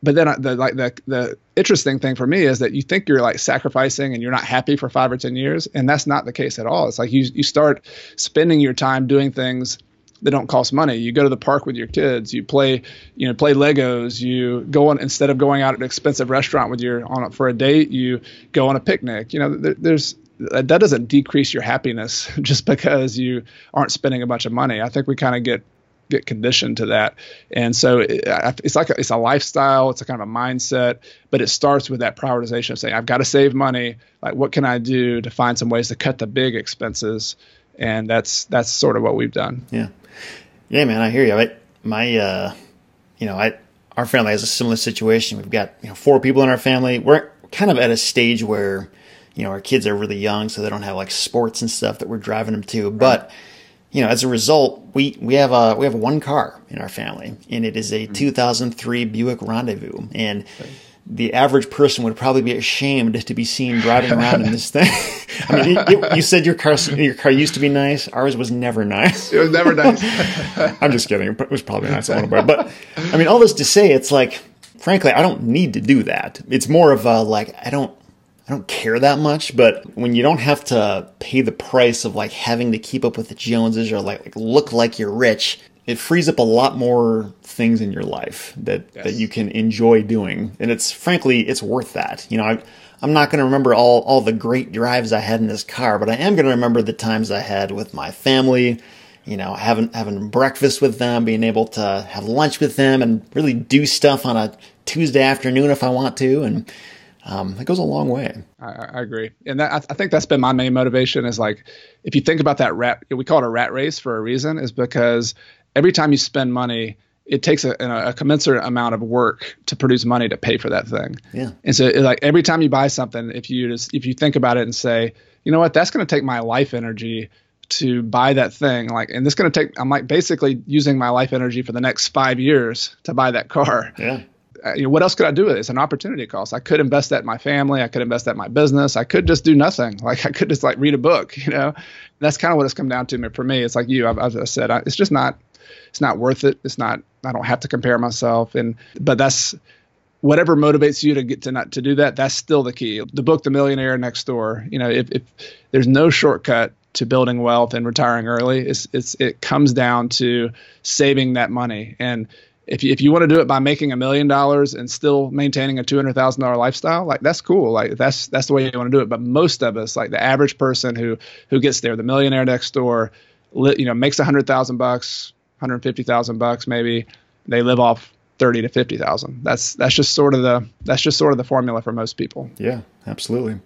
But then the interesting thing for me is that you think you're like sacrificing and you're not happy for 5 or 10 years. And that's not the case at all. It's like you start spending your time doing things that don't cost money. You go to the park with your kids, you play Legos, you go on, instead of going out at an expensive restaurant for a date, you go on a picnic. That doesn't decrease your happiness just because you aren't spending a bunch of money. I think we kind of get get conditioned to that. And so it's it's a lifestyle, it's a kind of a mindset, but it starts with that prioritization of saying, I've got to save money. Like, what can I do to find some ways to cut the big expenses? And that's sort of what we've done. Yeah. Yeah, man, I hear you. Our family has a similar situation. We've got, 4 people in our family. We're kind of at a stage where, our kids are really young, so they don't have like sports and stuff that we're driving them to. But, as a result, we have one car in our family, and it is a 2003 Buick Rendezvous. And the average person would probably be ashamed to be seen driving around in this thing. I mean, you said your car used to be nice. Ours was never nice. It was never nice. I'm just kidding. It was probably nice a little bit. But I mean, all this to say, it's like, frankly, I don't need to do that. It's more of a, like, I don't care that much. But when you don't have to pay the price of like having to keep up with the Joneses or like look like you're rich, it frees up a lot more things in your life that you can enjoy doing. And it's worth that. I'm not going to remember all the great drives I had in this car, but I am going to remember the times I had with my family, having breakfast with them, being able to have lunch with them and really do stuff on a Tuesday afternoon if I want to. And it goes a long way. I agree. And I think that's been my main motivation is like, if you think about that we call it a rat race for a reason, is because every time you spend money, it takes a commensurate amount of work to produce money to pay for that thing. Yeah. And so like every time you buy something, if you think about it and say, you know what, that's going to take my life energy to buy that thing. Like, and this going to take, I'm like basically using my life energy for the next 5 years to buy that car. Yeah. What else could I do with it? It's an opportunity cost. I could invest that in my family. I could invest that in my business. I could just do nothing. Like I could just like read a book, That's kind of what it's come down to for me. It's like as I said, it's just not, it's not worth it. It's not, I don't have to compare myself. But that's whatever motivates you to get to do that. That's still the key. The book, The Millionaire Next Door, if there's no shortcut to building wealth and retiring early, it comes down to saving that money. And if you want to do it by making $1 million and still maintaining a $200,000 lifestyle, like that's cool. Like that's the way you want to do it. But most of us, like the average person who gets there, the millionaire next door, makes $100,000, $150,000 maybe. They live off 30 to 50,000. That's just sort of the formula for most people. Yeah, absolutely.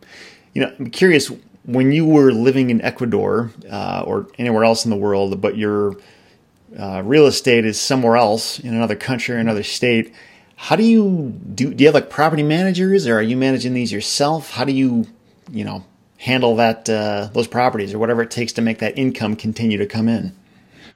I'm curious, when you were living in Ecuador or anywhere else in the world, but your real estate is somewhere else in another country or another state, how do you have like property managers, or are you managing these yourself? How do you handle that those properties or whatever it takes to make that income continue to come in?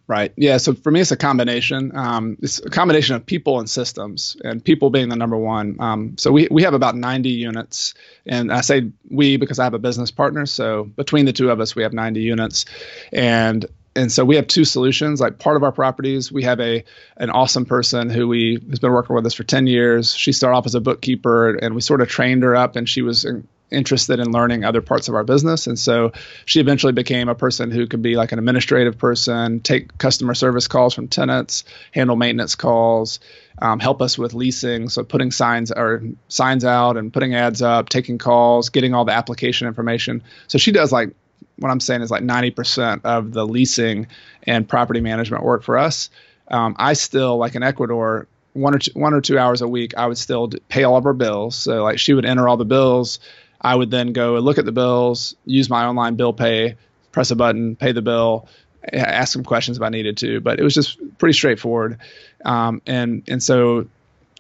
Right. Yeah. So for me, it's a combination. It's a combination of people and systems, and people being the number one. So we have about 90 units, and I say we because I have a business partner. So between the two of us, we have 90 units, and so we have 2 solutions. Like part of our properties, we have an awesome person who's been working with us for 10 years. She started off as a bookkeeper, and we sort of trained her up, and she was interested in learning other parts of our business. And so she eventually became a person who could be like an administrative person, take customer service calls from tenants, handle maintenance calls, help us with leasing. So putting signs out and putting ads up, taking calls, getting all the application information. So she does like, what I'm saying is like 90% of the leasing and property management work for us. I still, like in Ecuador, 1 or 2 hours a week, I would still pay all of our bills. So like she would enter all the bills. I would then go and look at the bills, use my online bill pay, press a button, pay the bill, ask some questions if I needed to. But it was just pretty straightforward. And so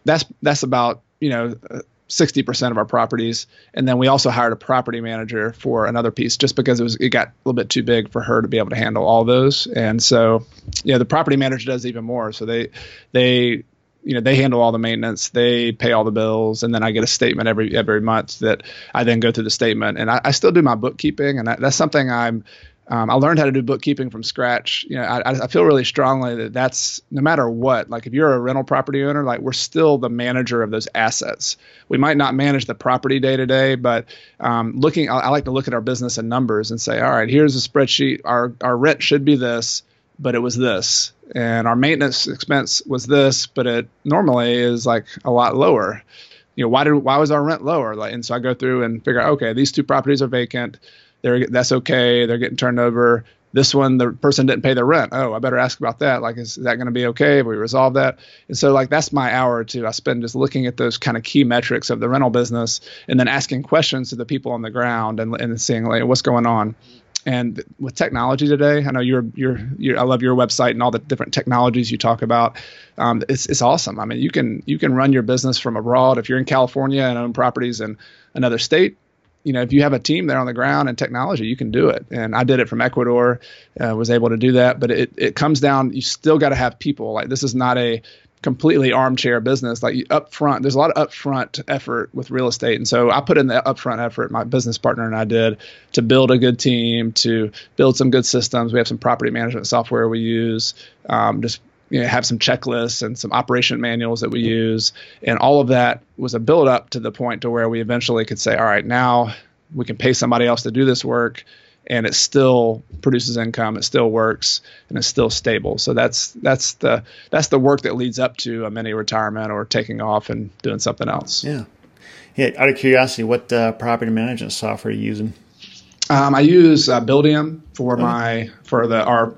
that's about 60% of our properties. And then we also hired a property manager for another piece, just because it got a little bit too big for her to be able to handle all those. And so, the property manager does even more. So they handle all the maintenance, they pay all the bills, and then I get a statement every month that I then go through the statement. And I still do my bookkeeping, and that's something I learned how to do bookkeeping from scratch. I feel really strongly that that's no matter what. Like if you're a rental property owner, like we're still the manager of those assets. We might not manage the property day to day, but I like to look at our business and numbers and say, all right, here's a spreadsheet. Our rent should be this, but it was this. And our maintenance expense was this, but it normally is like a lot lower. Why was our rent lower? And so I go through and figure out, okay, these 2 properties are vacant. That's okay. They're getting turned over. this one, the person didn't pay their rent. Oh, I better ask about that. Like, is that going to be okay? Have we resolve that? And so like, that's my hour or two I spend just looking at those kind of key metrics of the rental business, and then asking questions to the people on the ground and seeing like what's going on. And with technology today, I know I love your website and all the different technologies you talk about. It's awesome. I mean, you can run your business from abroad. If you're in California and own properties in another state, if you have a team there on the ground and technology, you can do it. And I did it from Ecuador, was able to do that. But it comes down, you still got to have people. Like, this is not a completely armchair business. Like, upfront, there's a lot of upfront effort with real estate. And so I put in the upfront effort, my business partner and I did, to build a good team, to build some good systems. We have some property management software we use, have some checklists and some operation manuals that we use. And all of that was a build up to the point to where we eventually could say, all right, now we can pay somebody else to do this work, and it still produces income, it still works, and it's still stable. So that's the work that leads up to a mini retirement or taking off and doing something else. Yeah. Out of curiosity, what property management software are you using? I use Buildium for our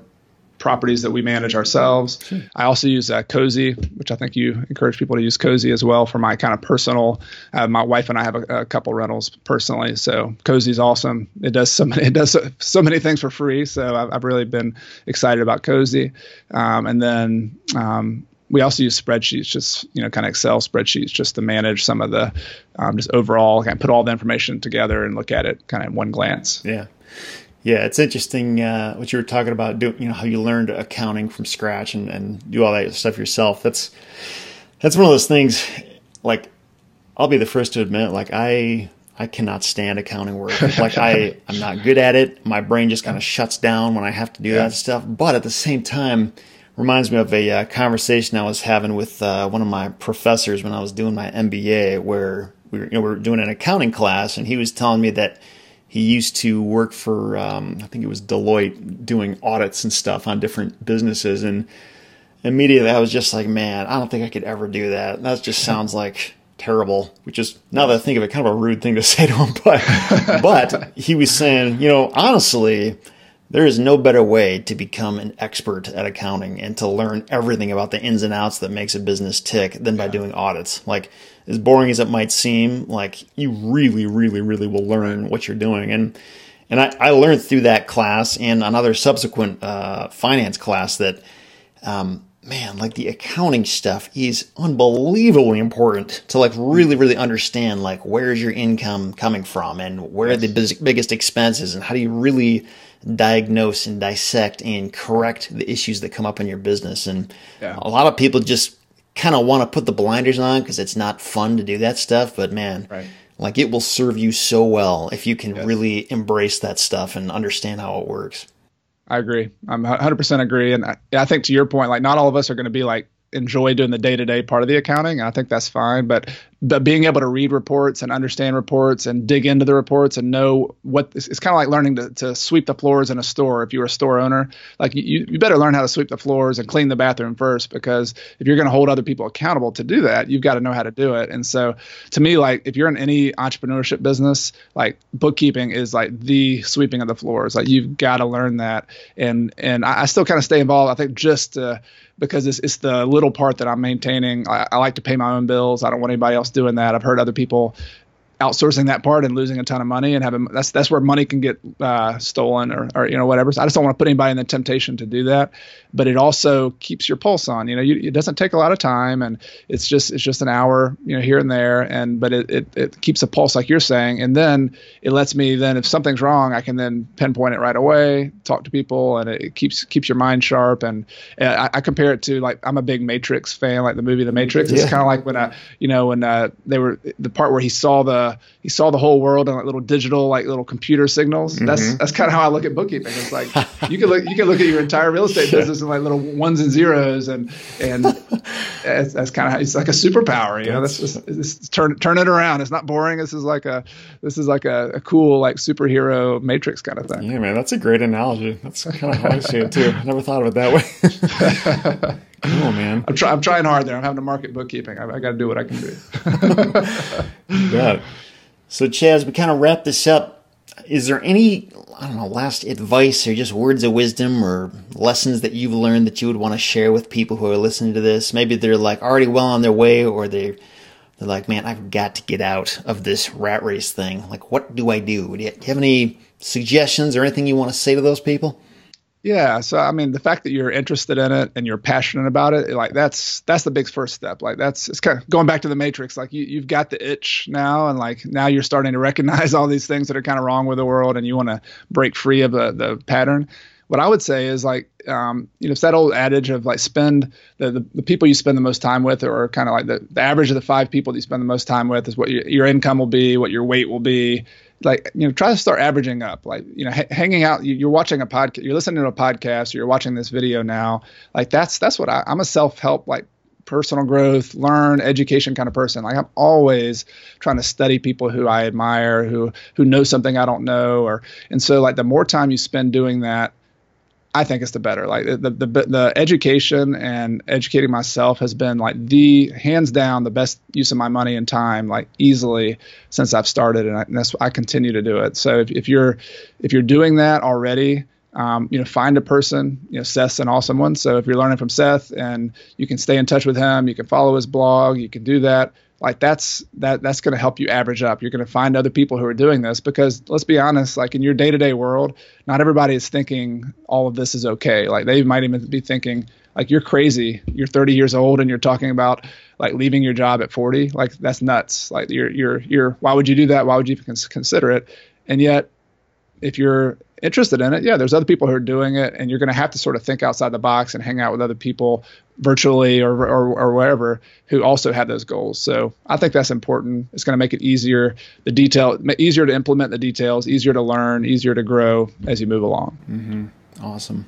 properties that we manage ourselves. Sure. I also use Cozy, which I think you encourage people to use Cozy as well for my kind of personal. My wife and I have a couple rentals personally, so Cozy is awesome. It does so many things for free, so I've really been excited about Cozy. And then we also use spreadsheets, just kind of Excel spreadsheets, just to manage some of the just overall, kind of put all the information together and look at it kind of in one glance. Yeah, it's interesting what you were talking about, how you learned accounting from scratch and do all that stuff yourself. That's one of those things, like, I'll be the first to admit, like, I cannot stand accounting work. Like, I'm not good at it. My brain just kind of shuts down when I have to do that stuff. But at the same time, reminds me of a conversation I was having with one of my professors when I was doing my MBA, where we were doing an accounting class, and he was telling me that he used to work for, I think it was Deloitte, doing audits and stuff on different businesses. And immediately I was just like, man, I don't think I could ever do that. That just sounds like terrible, which is, now that I think of it, kind of a rude thing to say to him. But he was saying, honestly, there is no better way to become an expert at accounting and to learn everything about the ins and outs that makes a business tick than by doing audits. Like, as boring as it might seem, like, you really, really, really will learn what you're doing. And I learned through that class and another subsequent finance class that, like, the accounting stuff is unbelievably important to, like, really, really understand, like, where's your income coming from and where are the biggest expenses and how do you really diagnose and dissect and correct the issues that come up in your business. And a lot of people just kind of want to put the blinders on because it's not fun to do that stuff. But man, like, it will serve you so well if you can really embrace that stuff and understand how it works. I agree. I'm 100% agree. And I think, to your point, like, not all of us are going to be like, enjoy doing the day-to-day part of the accounting. I think that's fine. But being able to read reports and understand reports and dig into the reports and know what it's kind of like learning to sweep the floors in a store. If you're a store owner, like, you better learn how to sweep the floors and clean the bathroom first, because if you're going to hold other people accountable to do that, you've got to know how to do it. And so to me, like, if you're in any entrepreneurship business, like, bookkeeping is like the sweeping of the floors. Like, you've got to learn that. And I still kind of stay involved. I think just because it's the little part that I'm maintaining. I like to pay my own bills. I don't want anybody else doing that. I've heard other people outsourcing that part and losing a ton of money, and that's where money can get stolen or whatever. So I just don't want to put anybody in the temptation to do that. But it also keeps your pulse on. It doesn't take a lot of time, and it's just an hour, here and there. But it keeps a pulse, like you're saying, and then it lets me if something's wrong, I can then pinpoint it right away, talk to people, and it keeps your mind sharp. And I compare it to, like, I'm a big Matrix fan, like the movie The Matrix. It's kind of like when they were the part where he saw the whole world in, like, little digital, like, little computer signals. Mm-hmm. That's kind of how I look at bookkeeping. It's like you can look at your entire real estate business in, like, little ones and zeros, and that's kind of how it's like a superpower. That's just turn it around. It's not boring. This is like a cool, like, superhero Matrix kind of thing. Yeah, man, that's a great analogy. That's kind of how I see it too. I never thought of it that way. Cool, man. I'm trying hard there. I'm having to market bookkeeping. I got to do what I can do. Yeah. So, Chad, as we kind of wrap this up, is there any, I don't know, last advice or just words of wisdom or lessons that you've learned that you would want to share with people who are listening to this? Maybe they're like already well on their way, or they're like, man, I've got to get out of this rat race thing. Like, what do I do? Do you have any suggestions or anything you want to say to those people? Yeah. So, I mean, the fact that you're interested in it and you're passionate about it, like that's the big first step. Like it's kind of going back to the Matrix. Like you've got the itch now, and like now you're starting to recognize all these things that are kind of wrong with the world, and you want to break free of the pattern. What I would say is like, it's that old adage of like spend the people you spend the most time with, or kind of like the average of the 5 people that you spend the most time with is what your income will be, what your weight will be. Like, try to start averaging up, like, hanging out, you're watching a podcast, you're listening to a podcast, or you're watching this video now. Like that's what I'm a self-help, like personal growth, learn, education kind of person. Like I'm always trying to study people who I admire, who know something I don't know. And so like the more time you spend doing that, I think it's the better. Like the education and educating myself has been like the hands down the best use of my money and time, like easily since I've started, and I continue to do it. So if you're doing that already, find a person. Seth's an awesome one. So if you're learning from Seth and you can stay in touch with him, you can follow his blog, you can do that. Like that's going to help you average up. You're going to find other people who are doing this, because let's be honest, like in your day-to-day world, not everybody is thinking all of this is okay. Like they might even be thinking like, you're crazy. You're 30 years old and you're talking about like leaving your job at 40. Like that's nuts. Like you're why would you do that? Why would you even consider it? And yet if you're interested in it, yeah, there's other people who are doing it, and you're going to have to sort of think outside the box and hang out with other people virtually or wherever who also have those goals. So I think that's important. It's going to make it easier to implement the details, easier to learn, easier to grow as you move along. Mm-hmm. Awesome.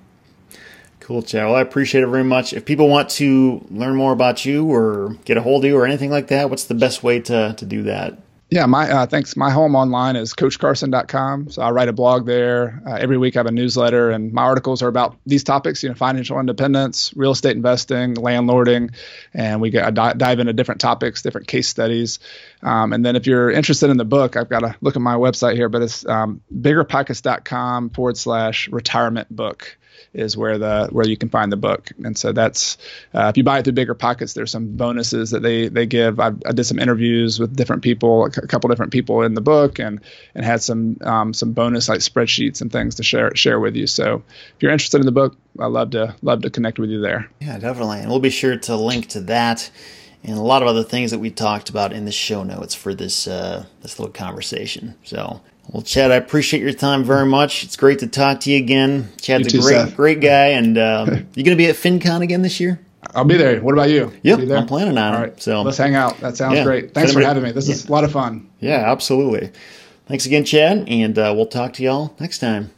Cool, Chad. Well, I appreciate it very much. If people want to learn more about you or get a hold of you or anything like that, what's the best way to do that? Yeah, thanks. My home online is coachcarson.com. So I write a blog there. Every week I have a newsletter, and my articles are about these topics, financial independence, real estate investing, landlording, and I dive into different topics, different case studies. And then if you're interested in the book, I've got to look at my website here, but it's BiggerPockets.com/retirement book is where you can find the book. And so that's if you buy it through BiggerPockets, there's some bonuses that they give. I did some interviews with different people, a couple different people in the book, and had some bonus like spreadsheets and things to share with you. So if you're interested in the book, I'd love to connect with you there. Yeah, definitely. And we'll be sure to link to that and a lot of other things that we talked about in the show notes for this little conversation. So, well, Chad, I appreciate your time very much. It's great to talk to you again. Chad's a great guy. And you going to be at FinCon again this year? I'll be there. What about you? Yep, I'm planning on it. All right, so let's hang out. That sounds great. Thanks for having me. This is a lot of fun. Yeah, absolutely. Thanks again, Chad, and we'll talk to y'all next time.